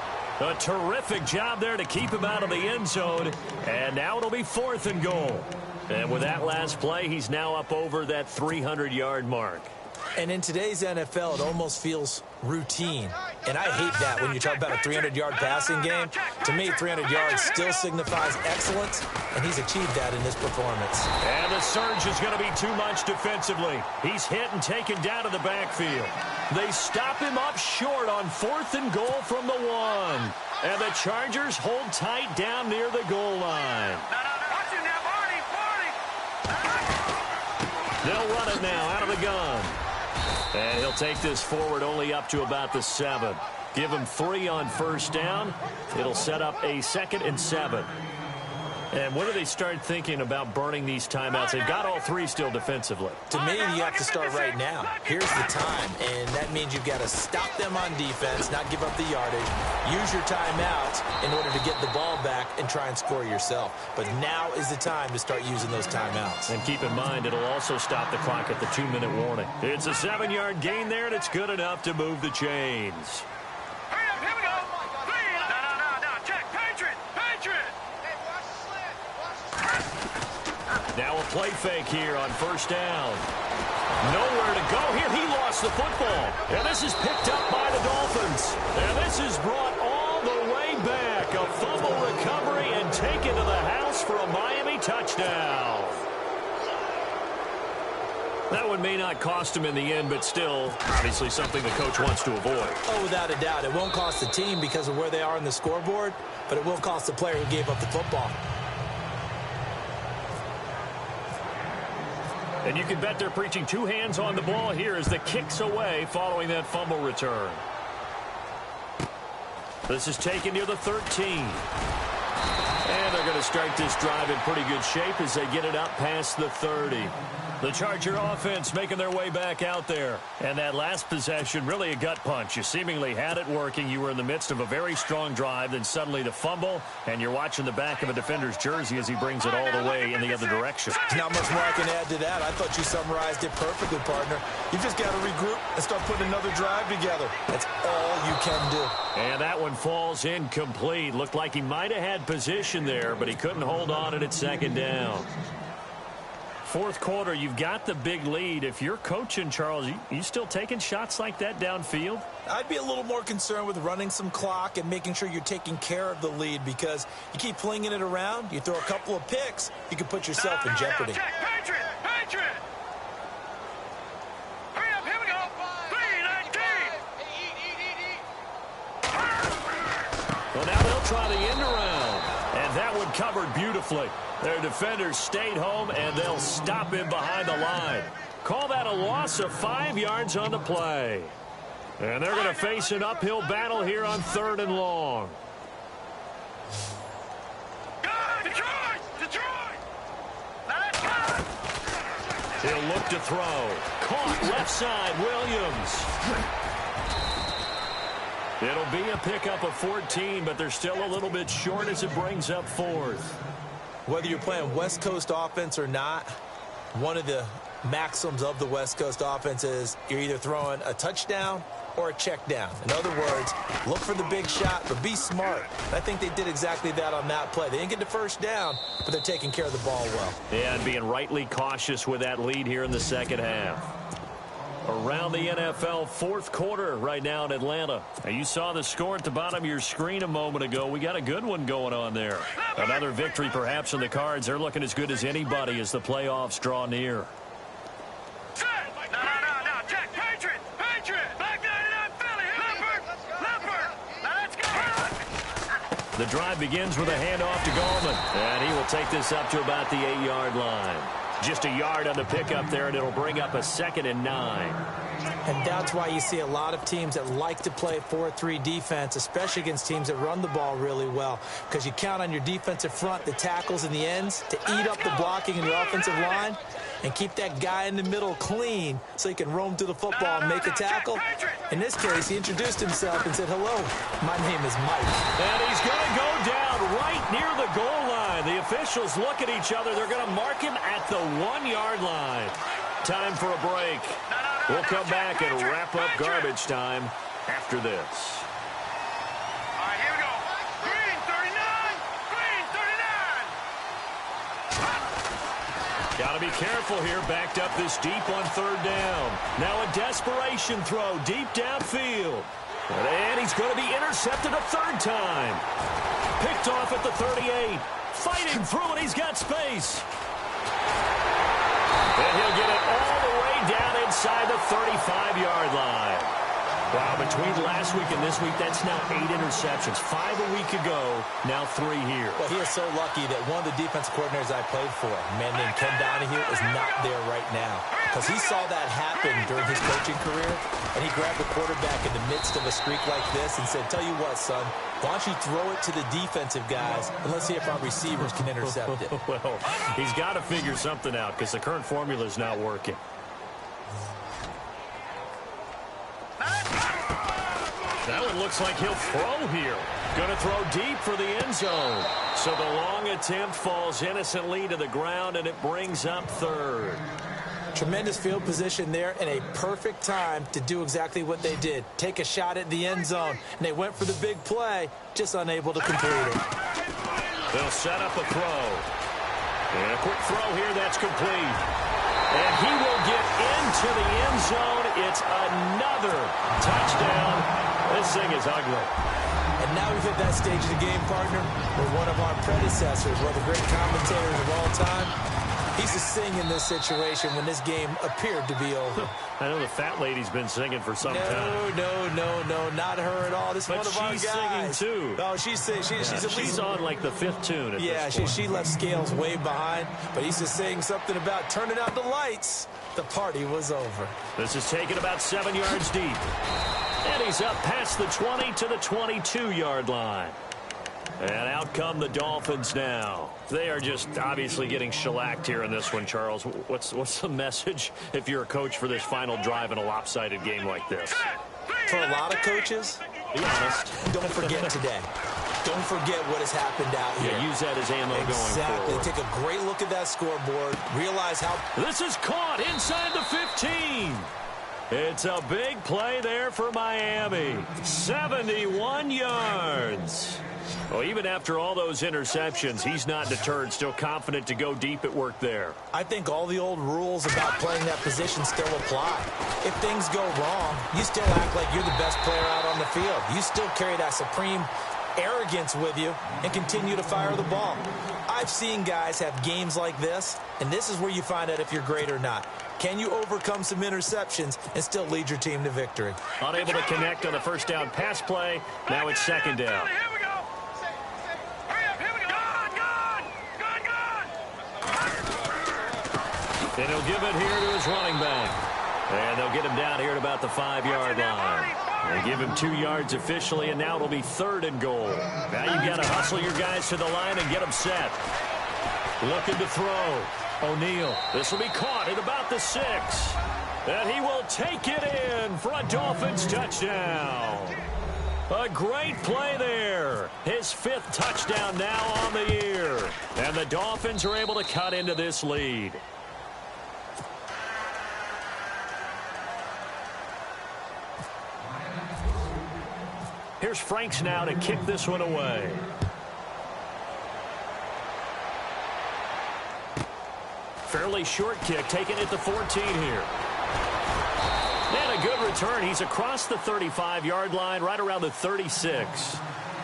A terrific job there to keep him out of the end zone. And now it'll be 4th and goal. And with that last play, he's now up over that 300-yard mark. And in today's NFL, it almost feels routine. And I hate that when you talk about a 300-yard passing game. To me, 300 yards still signifies excellence, and he's achieved that in this performance. And the surge is going to be too much defensively. He's hit and taken down to the backfield. They stop him up short on 4th and goal from the 1. And the Chargers hold tight down near the goal line. Watch it now, Barney. They'll run it now out of the gun. And he'll take this forward only up to about the 7. Give him 3 on first down. It'll set up a 2nd and 7. And when do they start thinking about burning these timeouts? They've got all three still defensively. To me, you have to start right now. Here's the time, and that means you've got to stop them on defense, not give up the yardage, use your timeouts in order to get the ball back and try and score yourself. But now is the time to start using those timeouts. And keep in mind, it'll also stop the clock at the 2-minute warning. It's a 7-yard gain there, and it's good enough to move the chains. Hurry up, here we go. No, check, Patriot. Now a play fake here on first down. Nowhere to go here. He lost the football. And this is picked up by the Dolphins. And this is brought all the way back. A fumble recovery and taken to the house for a Miami touchdown. That one may not cost him in the end, but still, obviously something the coach wants to avoid. Oh, without a doubt. It won't cost the team because of where they are in the scoreboard, but it will cost the player who gave up the football. And you can bet they're preaching two hands on the ball here as the kick's away following that fumble return. This is taken near the 13. And they're going to start this drive in pretty good shape as they get it up past the 30. The Charger offense making their way back out there. And that last possession, really a gut punch. You seemingly had it working. You were in the midst of a very strong drive. Then suddenly the fumble, and you're watching the back of a defender's jersey as he brings it all the way in the other direction. There's not much more I can add to that. I thought you summarized it perfectly, partner. You just got to regroup and start putting another drive together. That's all you can do. And that one falls incomplete. Looked like he might have had position there, but he couldn't hold on it at second down. Fourth quarter, you've got the big lead. If you're coaching, Charles, you still taking shots like that downfield? I'd be a little more concerned with running some clock and making sure you're taking care of the lead, because you keep flinging it around, you throw a couple of picks, you can put yourself in jeopardy. Check, Patriot! Hurry up, here we go. 3-19. Well, now they'll try the end around. And that one covered beautifully. Their defenders stayed home, and they'll stop him behind the line. Call that a loss of 5 yards on the play. And they're going to face an uphill battle here on 3rd and long. Detroit! He'll look to throw. Caught left side, Williams. It'll be a pickup of 14, but they're still a little bit short as it brings up 4th. Whether you're playing West Coast offense or not, one of the maxims of the West Coast offense is you're either throwing a touchdown or a check down. In other words, look for the big shot, but be smart. And I think they did exactly that on that play. They didn't get the first down, but they're taking care of the ball well. Yeah, and being rightly cautious with that lead here in the second half. Around the NFL, fourth quarter right now in Atlanta. Now, you saw the score at the bottom of your screen a moment ago. We got a good one going on there. Another victory perhaps in the cards. They're looking as good as anybody as the playoffs draw near. No, check, Patriot! Back 99 Philly, Leopard! Now let's go! The drive begins with a handoff to Gallman. And he will take this up to about the 8-yard line. Just a yard on the pickup there, and it'll bring up a 2nd and 9. And that's why you see a lot of teams that like to play 4-3 defense, especially against teams that run the ball really well, because you count on your defensive front, the tackles and the ends, to eat up the blocking in the offensive line and keep that guy in the middle clean so he can roam through the football and make a tackle. In this case, he introduced himself and said, "Hello, my name is Mike." And he's going to go down right near the goal line. The officials look at each other. They're going to mark him at the 1-yard line. Time for a break. We'll come back and wrap up garbage time after this. All right, here we go. Green 39! Got to be careful here. Backed up this deep on 3rd down. Now a desperation throw deep downfield. And he's going to be intercepted a 3rd time. Picked off at the 38. Fighting through it. He's got space. And he'll get it all the way down inside the 35-yard line. Wow, between last week and this week, that's now 8 interceptions. 5 a week ago, now 3 here. Well, he is so lucky that one of the defensive coordinators I played for, a man named Ken Donahue, is not there right now. Because he saw that happen during his coaching career, and he grabbed the quarterback in the midst of a streak like this and said, tell you what, son, why don't you throw it to the defensive guys, and let's see if our receivers can intercept it. Well, he's got to figure something out because the current formula is not working. That one looks like he'll throw here. Going to throw deep for the end zone. So the long attempt falls innocently to the ground, and it brings up third. Tremendous field position there and a perfect time to do exactly what they did. Take a shot at the end zone, and they went for the big play, just unable to complete it. They'll set up a throw. And a quick throw here that's complete. And he will get into the end zone. It's another touchdown. This thing is ugly. And now we've hit that stage of the game, partner, where one of our predecessors, one of the great commentators of all time, he's to sing in this situation when this game appeared to be over. I know the fat lady's been singing for some time. No, not her at all. This is one of our guys. But she's singing, too. Oh, she's singing. She's on, like, the 5th tune at this point. She left Scales way behind, but he's just saying something about turning out the lights. The party was over. This is taken about 7 yards deep. And he's up past the 20 to the 22-yard line. And out come the Dolphins now. They are just obviously getting shellacked here in this one, Charles. What's the message if you're a coach for this final drive in a lopsided game like this? For a lot of coaches, be honest, don't forget today. Don't forget what has happened out here. Yeah, use that as ammo going forward. Take a great look at that scoreboard. Realize how... This is caught inside the 15. It's a big play there for Miami. 71 yards. Well, even after all those interceptions, he's not deterred, still confident to go deep at work there. I think all the old rules about playing that position still apply. If things go wrong, you still act like you're the best player out on the field. You still carry that supreme arrogance with you and continue to fire the ball. I've seen guys have games like this, and this is where you find out if you're great or not. Can you overcome some interceptions and still lead your team to victory? Unable to connect on the first down pass play. Now it's second down. Here we go. Hurry up, here we go. Gone. And he'll give it here to his running back. And they'll get him down here at about the 5-yard line. They give him 2 yards officially, and now it'll be 3rd and goal. Now you've got to hustle your guys to the line and get them set. Looking to throw. O'Neal. This will be caught at about the 6. And he will take it in for a Dolphins touchdown. A great play there. His 5th touchdown now on the year. And the Dolphins are able to cut into this lead. Here's Franks now to kick this one away. Fairly short kick, taken at the 14 here. And a good return. He's across the 35-yard line, right around the 36.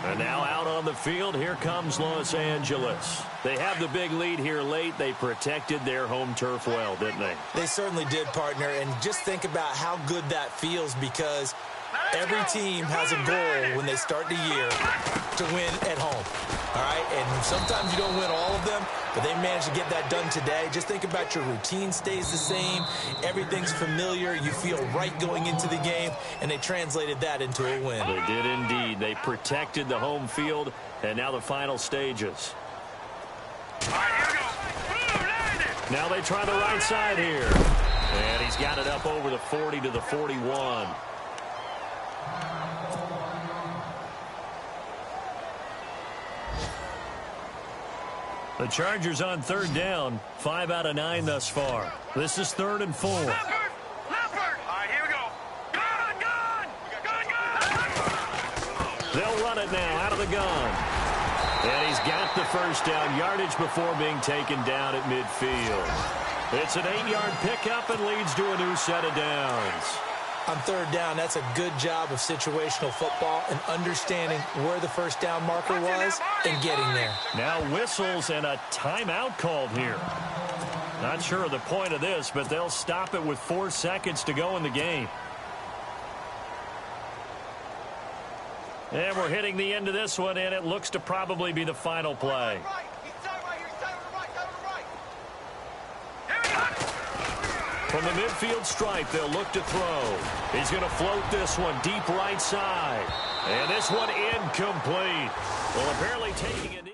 And now out on the field, here comes Los Angeles. They have the big lead here late. They protected their home turf well, didn't they? They certainly did, partner. And just think about how good that feels, because every team has a goal when they start the year to win at home. All right? And sometimes you don't win all of them, but they managed to get that done today. Just think about your routine stays the same. Everything's familiar. You feel right going into the game, and they translated that into a win. They did indeed. They protected the home field, and now the final stages. All right, here we go. Now they try the right side here. And he's got it up over the 40 to the 41. The Chargers on 3rd down, 5 out of 9 thus far. This is 3rd and 4. Leopard. All right, here we go. Gone. They'll run it now out of the gun. And he's got the first down, yardage before being taken down at midfield. It's an 8-yard pickup and leads to a new set of downs. On 3rd down, that's a good job of situational football and understanding where the first down marker was and getting there. Now whistles and a timeout called here. Not sure of the point of this, but they'll stop it with 4 seconds to go in the game. And we're hitting the end of this one, and it looks to probably be the final play. From the midfield stripe, they'll look to throw. He's going to float this one deep right side. And this one incomplete. Well, apparently taking it.